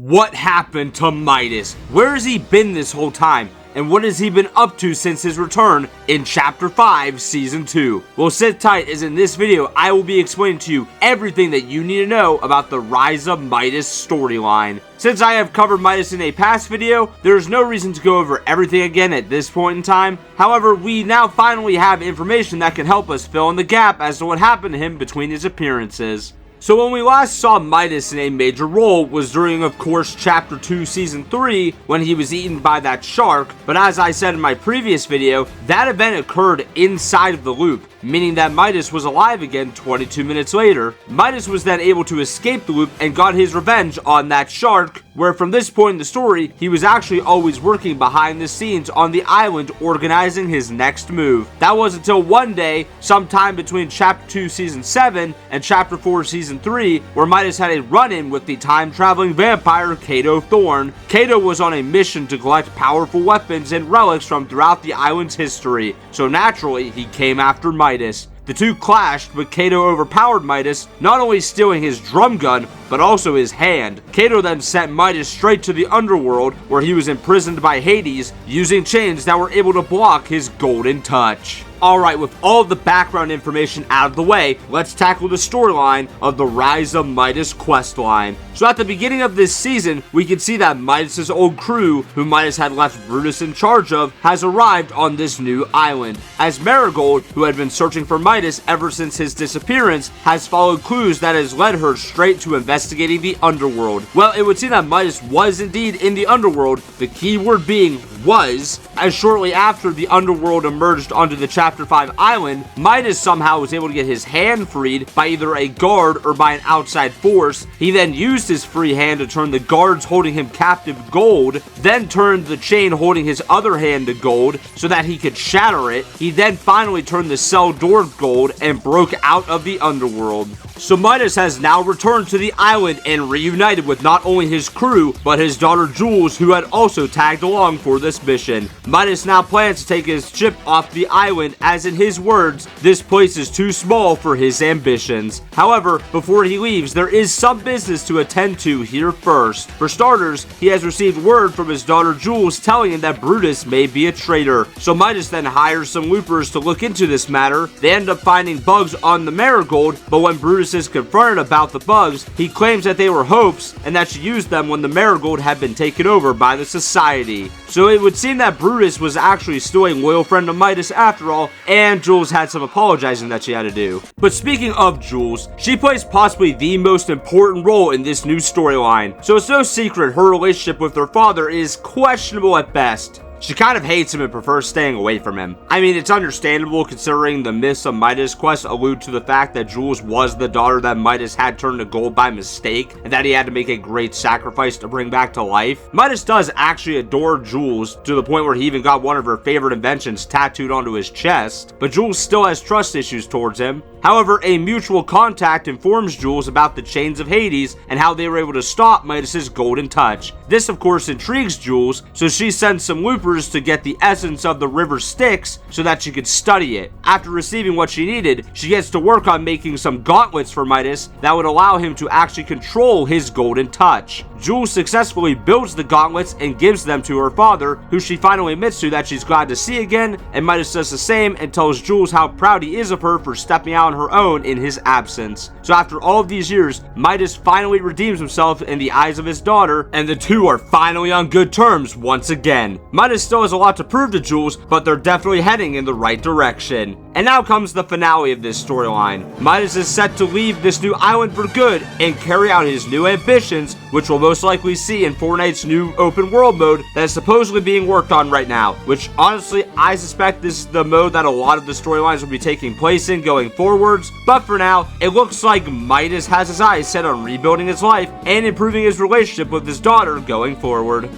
What happened to Midas? Where has he been this whole time? And what has he been up to since his return in Chapter 5, Season 2? Well, sit tight, as in this video, I will be explaining to you everything that you need to know about the Rise of Midas storyline. Since I have covered Midas in a past video, there is no reason to go over everything again at this point in time. However, we now finally have information that can help us fill in the gap as to what happened to him between his appearances. So when we last saw Midas in a major role was during, of course, Chapter 2, Season 3, when he was eaten by that shark, but as I said in my previous video, that event occurred inside of the loop, meaning that Midas was alive again 22 minutes later. Midas was then able to escape the loop and got his revenge on that shark, where from this point in the story, he was actually always working behind the scenes on the island organizing his next move. That was until one day, sometime between Chapter 2 Season 7 and Chapter 4 Season 3, where Midas had a run-in with the time-traveling vampire Cato Thorn. Cato was on a mission to collect powerful weapons and relics from throughout the island's history, so naturally, he came after Midas. The two clashed, but Cato overpowered Midas, not only stealing his drum gun, but also his hand. Cato then sent Midas straight to the underworld, where he was imprisoned by Hades, using chains that were able to block his golden touch. Alright, with all the background information out of the way, let's tackle the storyline of the Rise of Midas questline. So at the beginning of this season, we can see that Midas' old crew, who Midas had left Brutus in charge of, has arrived on this new island, as Marigold, who had been searching for Midas ever since his disappearance, has followed clues that has led her straight to investigating the underworld. Well, it would seem that Midas was indeed in the underworld, the key word being was, as shortly after the underworld emerged onto the Chapter 5 island, Midas somehow was able to get his hand freed by either a guard or by an outside force. He then used his free hand to turn the guards holding him captive gold, then turned the chain holding his other hand to gold so that he could shatter it. He then finally turned the cell door gold and broke out of the underworld. So Midas has now returned to the island and reunited with not only his crew, but his daughter Jules, who had also tagged along for this mission. Midas now plans to take his ship off the island, as in his words, this place is too small for his ambitions. However, before he leaves, there is some business to attend to here first. For starters, he has received word from his daughter Jules telling him that Brutus may be a traitor. So Midas then hires some loopers to look into this matter. They end up finding bugs on the Marigold, but when Brutus is confronted about the bugs, he claims that they were Hope's and that she used them when the Marigold had been taken over by the Society. So it would seem that Brutus was actually still a loyal friend of Midas after all, and Jules had some apologizing that she had to do. But speaking of Jules, she plays possibly the most important role in this new storyline. So it's no secret her relationship with her father is questionable at best. She kind of hates him and prefers staying away from him. I mean, it's understandable considering the myths of Midas quest allude to the fact that Jules was the daughter that Midas had turned to gold by mistake, and that he had to make a great sacrifice to bring back to life. Midas does actually adore Jules, to the point where he even got one of her favorite inventions tattooed onto his chest, but Jules still has trust issues towards him. However, a mutual contact informs Jules about the chains of Hades and how they were able to stop Midas' golden touch. This, of course, intrigues Jules, so she sends some loopers to get the essence of the river Styx so that she could study it. After receiving what she needed, she gets to work on making some gauntlets for Midas that would allow him to actually control his golden touch. Jules successfully builds the gauntlets and gives them to her father, who she finally admits to that she's glad to see again, and Midas does the same and tells Jules how proud he is of her for stepping out on her own in his absence. So after all of these years, Midas finally redeems himself in the eyes of his daughter, and the two are finally on good terms once again. Midas still has a lot to prove to Jules, but they're definitely heading in the right direction. And now comes the finale of this storyline. Midas is set to leave this new island for good and carry out his new ambitions, which we'll most likely see in Fortnite's new open world mode that is supposedly being worked on right now, which honestly I suspect this is the mode that a lot of the storylines will be taking place in going forwards. But for now, it looks like Midas has his eyes set on rebuilding his life and improving his relationship with his daughter going forward.